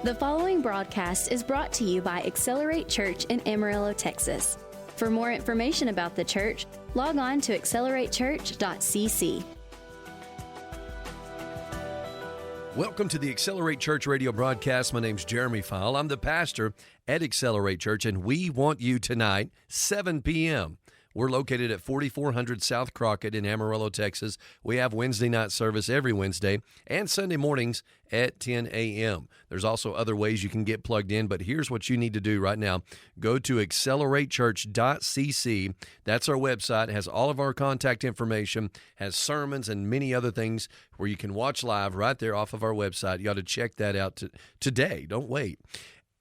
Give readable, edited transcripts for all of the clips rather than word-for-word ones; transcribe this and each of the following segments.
The following broadcast is brought to you by Accelerate Church in Amarillo, Texas. For more information about the church, log on to acceleratechurch.cc. Welcome to the Accelerate Church radio broadcast. My name's Jeremy Fowle. I'm the pastor at Accelerate Church, and we want you tonight, 7 p.m. We're located at 4400 South Crockett in Amarillo, Texas. We have Wednesday night service every Wednesday and Sunday mornings at 10 a.m. There's also other ways you can get plugged in, but here's what you need to do right now. Go to acceleratechurch.cc. That's our website. It has all of our contact information, has sermons and many other things where you can watch live right there off of our website. You ought to check that out today. Don't wait.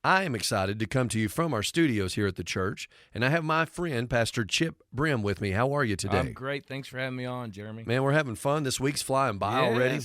I am excited to come to you from our studios here at the church, and I have my friend, Pastor Chip Brim, with me. How are you today? I'm great. Thanks for having me on, Jeremy. Man, we're having fun. This week's flying by already.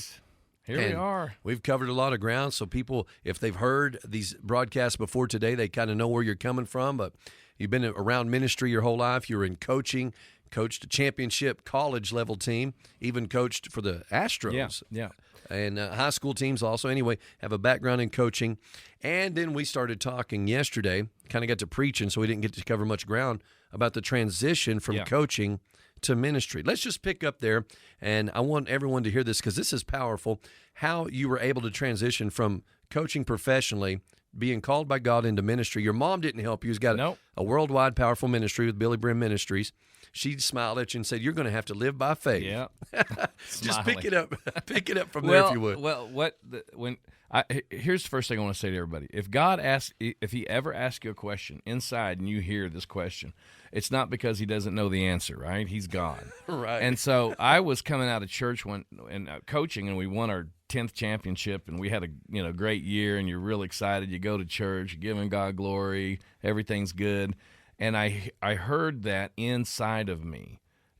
Here we are. We've covered a lot of ground, so people, if they've heard these broadcasts before today, they kind of know where you're coming from, but you've been around ministry your whole life. You were in coaching, coached a championship college-level team, even coached for the Astros. Yeah. And high school teams also. Anyway, have a background in coaching. And then we started talking yesterday, kind of got to preaching, so we didn't get to cover much ground about the transition from coaching to ministry. Let's just pick up there, and I want everyone to hear this because this is powerful, how you were able to transition from coaching professionally, being called by God into ministry. Your mom didn't help you. She's got a worldwide powerful ministry with Billy Brim Ministries. She smiled at you and said, "You're going to have to live by faith." Yeah. Just pick it up from there if you would. Here's the first thing I want to say to everybody. If he ever asks you a question inside and you hear this question, it's not because he doesn't know the answer, right? He's God. Right. And so I was coming out of church coaching, and we won our 10th championship, and we had a great year, and you're real excited. You go to church, you're giving God glory, everything's good. And I heard that inside of me.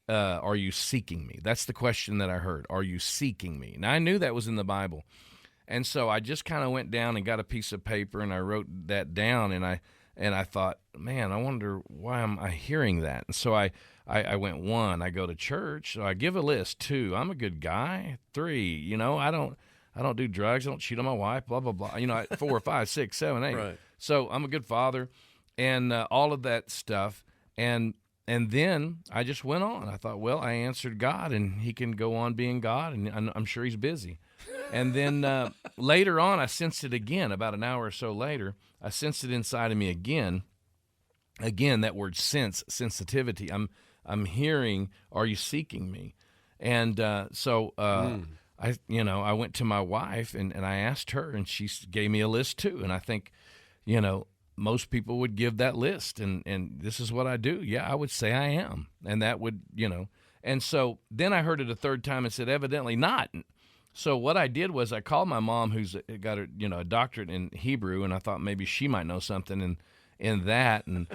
Are you seeking me? That's the question that I heard. Are you seeking me? Now, I knew that was in the Bible. And so I just kind of went down and got a piece of paper, and I wrote that down, and I thought, man, I wonder why am I hearing that? And so I went 1, I go to church, so I give a list. 2, I'm a good guy. 3, I don't do drugs, I don't cheat on my wife, blah, blah, blah. 4, 5, 6, 7, 8. Right. So I'm a good father, and all of that stuff. And then I just went on. I thought, well, I answered God, and he can go on being God, and I'm sure he's busy. And then later on, I sensed it again. About an hour or so later, I sensed it inside of me again. Again, that word sensitivity. I'm hearing, are you seeking me? And I went to my wife, and I asked her, and she gave me a list too. And I think, most people would give that list, and this is what I do. Yeah, I would say I am. And that would, And so then I heard it a third time and said, evidently not. So what I did was I called my mom, who's got a doctorate in Hebrew, and I thought maybe she might know something in that. And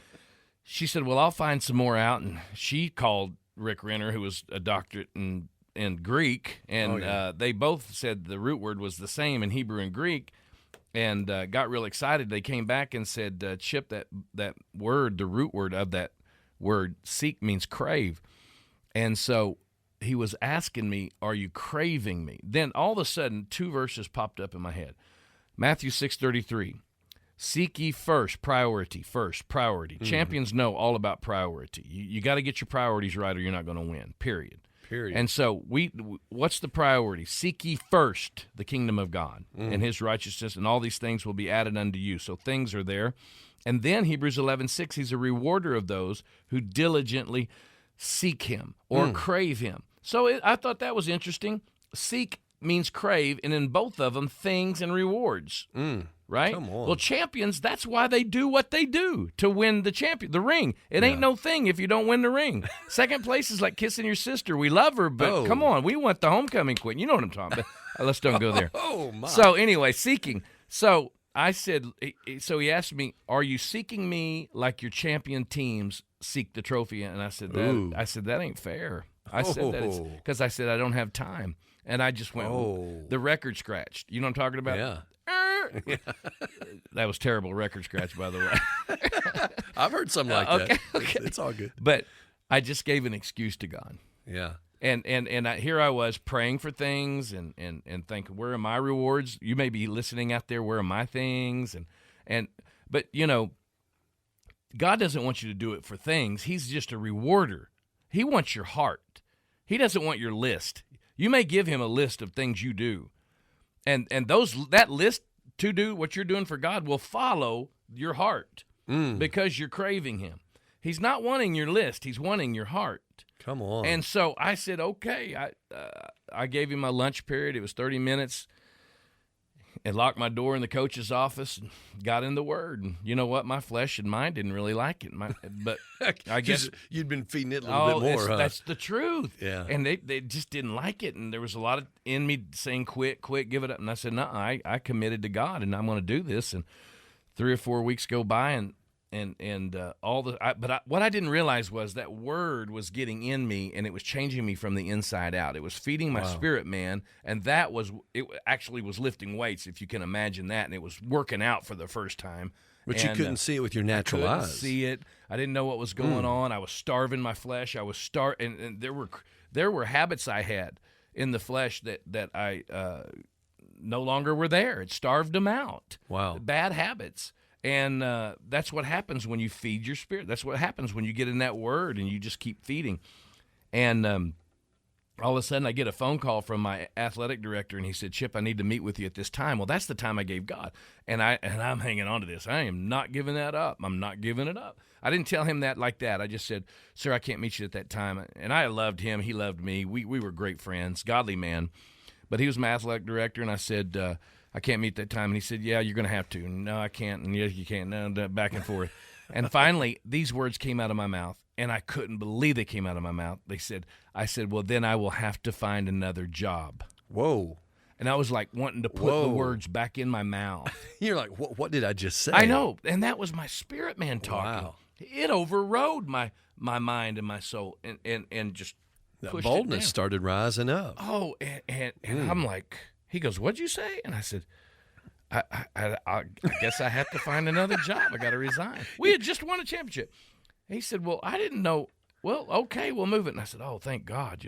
she said, well, I'll find some more out. And she called Rick Renner, who was a doctorate in Greek, and they both said the root word was the same in Hebrew and Greek. And got real excited. They came back and said, Chip, that word, the root word of that word, seek, means crave. And so he was asking me, are you craving me? Then all of a sudden, 2 verses popped up in my head. Matthew 6:33, seek ye first, priority. Mm-hmm. Champions know all about priority. You got to get your priorities right or you're not going to win, period. And so what's the priority? Seek ye first the kingdom of God and his righteousness, and all these things will be added unto you. So things are there. And then Hebrews 11:6, he's a rewarder of those who diligently seek him or crave him. So I thought that was interesting. Seek means crave, and in both of them, things and rewards. Right? Come on. Well, champions, that's why they do what they do, to win the ring. It ain't no thing if you don't win the ring. Second place is like kissing your sister. We love her, but come on, we want the homecoming queen. You know what I'm talking about. Let's don't go there. Oh, my. So anyway, seeking. So I said, so he asked me, are you seeking me like your champion teams seek the trophy? And I said, that ain't fair. I said that it's because I said I don't have time. And I just went, the record scratched. You know what I'm talking about? Yeah. That was terrible record scratch, by the way. I've heard something like that. Okay. It's all good. But I just gave an excuse to God. Yeah. Here I was praying for things and thinking, where are my rewards? You may be listening out there, where are my things? But God doesn't want you to do it for things. He's just a rewarder. He wants your heart. He doesn't want your list. You may give him a list of things you do, and that list to do what you're doing for God will follow your heart because you're craving him. He's not wanting your list. He's wanting your heart. Come on. And so I said, okay. I gave him my lunch period. It was 30 minutes. And locked my door in the coach's office and got in the Word. And you know what? My flesh and mind didn't really like it. But I guess you'd been feeding it a little bit more, huh? That's the truth. Yeah. And they just didn't like it. And there was a lot in me saying, quit, give it up. And I said, no, I committed to God, and I'm going to do this. And 3 or 4 weeks go by, what I didn't realize was that Word was getting in me, and it was changing me from the inside out. It was feeding my spirit, man, and it actually was lifting weights, if you can imagine that, and it was working out for the first time. But you couldn't see it with your natural eyes. I couldn't see it. I didn't know what was going on. I was starving my flesh. I was and there were habits I had in the flesh that I no longer were there. It starved them out. Wow. Bad habits. And that's what happens when you feed your spirit. That's what happens when you get in that Word and you just keep feeding. And all of a sudden I get a phone call from my athletic director, and he said, Chip, I need to meet with you at this time. Well, that's the time I gave God. And I'm hanging on to this. I am not giving that up. I'm not giving it up. I didn't tell him that like that. I just said, sir, I can't meet you at that time. And I loved him. He loved me. We were great friends, godly man. But he was my athletic director, and I said, I can't meet that time. And he said, yeah, you're going to have to. No, I can't. And yes, you can't. No, back and forth. And finally, these words came out of my mouth, and I couldn't believe they came out of my mouth. I said, well, then I will have to find another job. Whoa. And I was like wanting to put the words back in my mouth. You're like, what did I just say? I know. And that was my spirit man talking. Wow. It overrode my mind and my soul and just that pushed boldness it down. started rising up. Oh, and I'm like, he goes, what'd you say? And I said, I guess I have to find another job. I got to resign. We had just won a championship. He said, well, I didn't know. Well, okay, we'll move it. And I said, oh, thank God,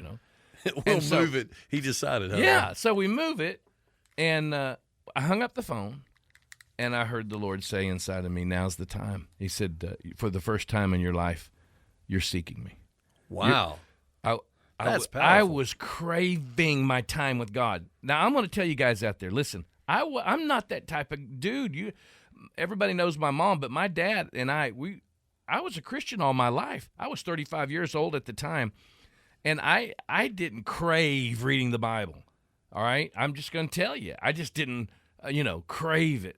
We'll move it. He decided. Huh? Yeah, so we move it. And I hung up the phone, and I heard the Lord say inside of me, now's the time. He said, for the first time in your life, you're seeking me. Wow. That's powerful. I was craving my time with God. Now, I'm going to tell you guys out there, listen, I'm not that type of dude. Everybody knows my mom, but my dad and I was a Christian all my life. I was 35 years old at the time, and I didn't crave reading the Bible, all right? I'm just going to tell you. I just didn't, crave it.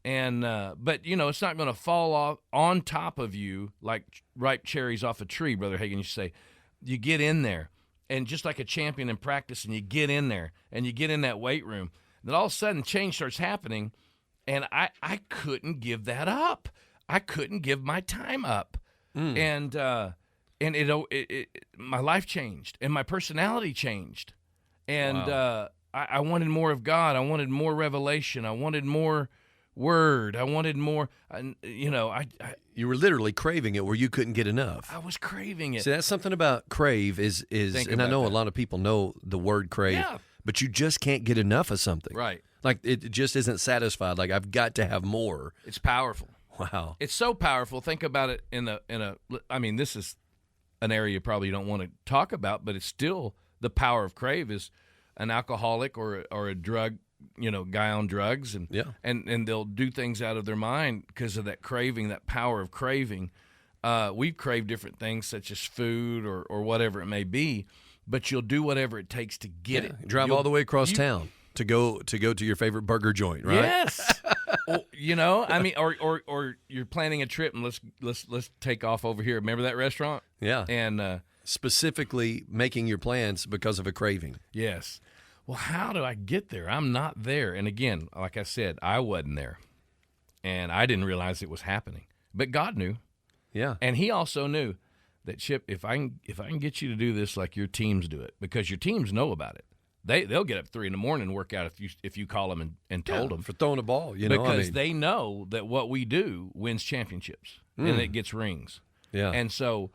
And but, it's not going to fall off on top of you like ripe cherries off a tree, Brother Hagin used to say. You get in there. And just like a champion in practice, and you get in there, and you get in that weight room, then all of a sudden change starts happening, and I couldn't give that up. I couldn't give my time up. And my life changed, and my personality changed. And I wanted more of God. I wanted more revelation. I wanted more Word. I wanted more, You were literally craving it where you couldn't get enough. I was craving it. See, that's something about crave is and I know a lot of people know the word crave, but you just can't get enough of something. Right. Like it just isn't satisfied. Like I've got to have more. It's powerful. Wow. It's so powerful. Think about it this is an area you probably don't want to talk about, but it's still the power of crave is an alcoholic or a drug guy on drugs, and they'll do things out of their mind because of that craving, that power of craving. We crave different things such as food or whatever it may be, but you'll do whatever it takes to get it. Drive all the way across town to go to your favorite burger joint, right? Yes. Or you're planning a trip and let's take off over here. Remember that restaurant? Yeah. And specifically making your plans because of a craving. Yes. Well, how do I get there? I'm not there. And again, like I said, I wasn't there. And I didn't realize it was happening. But God knew. Yeah. And he also knew that, Chip, if I can get you to do this like your teams do it, because your teams know about it. They'll get up 3 a.m. and work out if you call them and told them. For throwing a ball, Because they know that what we do wins championships and it gets rings. Yeah. And so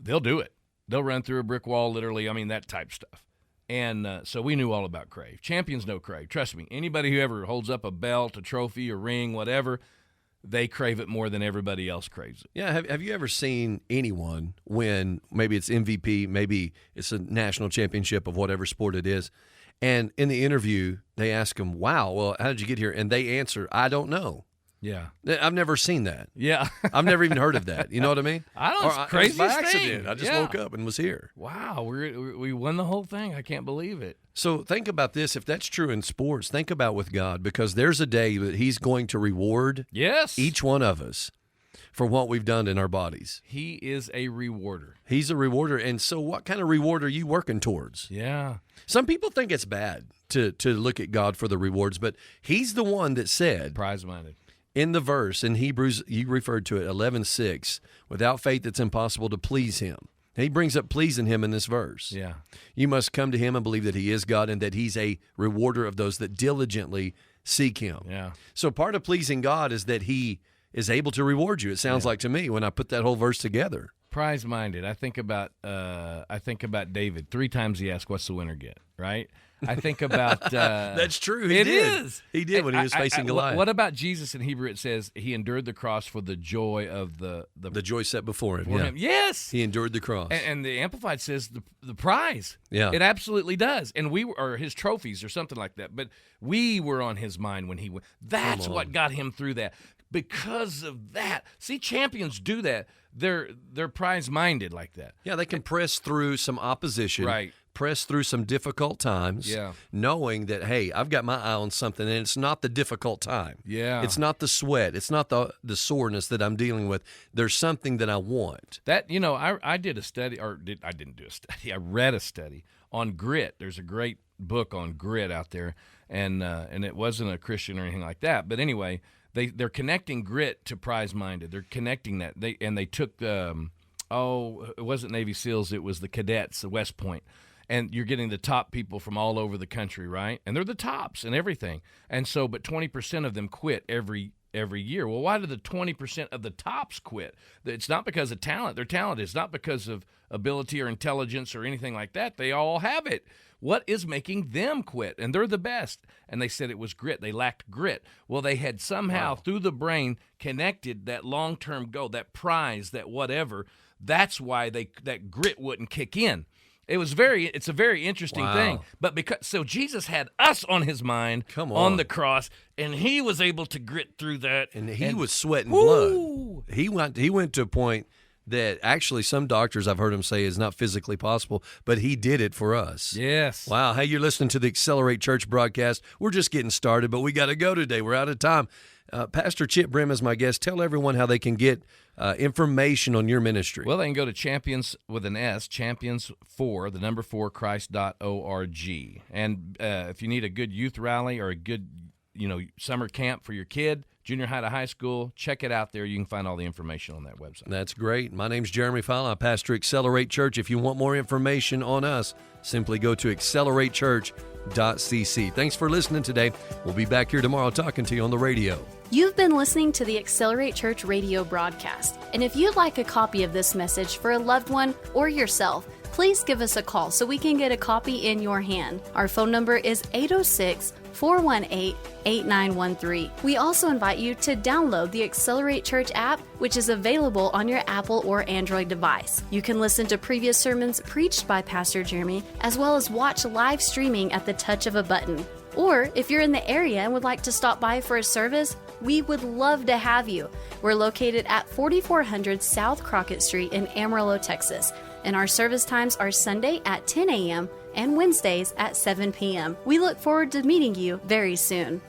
they'll do it. They'll run through a brick wall, literally. I mean, that type stuff. And so we knew all about Crave. Champions know Crave. Trust me. Anybody who ever holds up a belt, a trophy, a ring, whatever, they crave it more than everybody else craves it. Yeah, have you ever seen anyone win, maybe it's MVP, maybe it's a national championship of whatever sport it is, and in the interview they ask them, wow, well, how did you get here? And they answer, I don't know. Yeah. I've never seen that. Yeah. I've never even heard of that. You know what I mean? I don't know. It's crazy by accident. I just woke up and was here. Wow. We won the whole thing. I can't believe it. So think about this. If that's true in sports, think about with God, because there's a day that he's going to reward each one of us for what we've done in our bodies. He is a rewarder. He's a rewarder. And so what kind of reward are you working towards? Yeah. Some people think it's bad to look at God for the rewards, but he's the one that said, prize-minded. In the verse in Hebrews, you referred to it, 11:6, without faith it's impossible to please him. He brings up pleasing him in this verse. Yeah. You must come to him and believe that he is God and that he's a rewarder of those that diligently seek him. Yeah. So part of pleasing God is that he is able to reward you. It sounds like to me when I put that whole verse together. Prize-minded. I think about David. 3 times he asked, what's the winner get, right? I think about... That's true. It is. He did when he was facing Goliath. What about Jesus in Hebrew? It says he endured the cross for the joy of the joy set before him. Yes. He endured the cross. And the Amplified says the prize. Yeah. It absolutely does. And we were, or his trophies or something like that. But we were on his mind when he went. That's what got him through that. Because of that. See, champions do that. They're prize-minded like that. Yeah, they can press through some opposition. Right. Press through some difficult times, knowing that, hey, I've got my eye on something, and it's not the difficult time. Yeah. It's not the sweat. It's not the soreness that I'm dealing with. There's something that I want. That, I did a study, I didn't do a study. I read a study on grit. There's a great book on grit out there, and it wasn't a Christian or anything like that. But anyway, they're connecting grit to prize-minded. They're connecting that. They took, it wasn't Navy SEALs. It was the cadets, the West Point. And you're getting the top people from all over the country, right? And they're the tops and everything. And so, but 20% of them quit every year. Well, why do the 20% of the tops quit? It's not because of talent. They're talented. It's not because of ability or intelligence or anything like that. They all have it. What is making them quit? And they're the best. And they said it was grit. They lacked grit. Well, they had somehow through the brain connected that long-term goal, that prize, that whatever. That's why that grit wouldn't kick in. It's a very interesting thing. But so Jesus had us on his mind on the cross, and he was able to grit through that. And he was sweating blood. He went to a point that actually some doctors I've heard him say is not physically possible, but he did it for us. Yes. Wow. Hey, you're listening to the Accelerate Church broadcast. We're just getting started, but we got to go today. We're out of time. Pastor Chip Brim is my guest. Tell everyone how they can get information on your ministry. Well, they can go to Champions with an S, Champions4, the number 4, Christ.org. And if you need a good youth rally or a good, summer camp for your kid, junior high to high school, check it out there. You can find all the information on that website. That's great. My name's Jeremy Fowler. I pastor Accelerate Church. If you want more information on us, simply go to acceleratechurch.cc. Thanks for listening today. We'll be back here tomorrow talking to you on the radio. You've been listening to the Accelerate Church radio broadcast. And if you'd like a copy of this message for a loved one or yourself, please give us a call so we can get a copy in your hand. Our phone number is 806-418-8913. We also invite you to download the Accelerate Church app, which is available on your Apple or Android device. You can listen to previous sermons preached by Pastor Jeremy, as well as watch live streaming at the touch of a button. Or if you're in the area and would like to stop by for a service, we would love to have you. We're located at 4400 South Crockett Street in Amarillo, Texas. And our service times are Sunday at 10 a.m. and Wednesdays at 7 p.m. We look forward to meeting you very soon.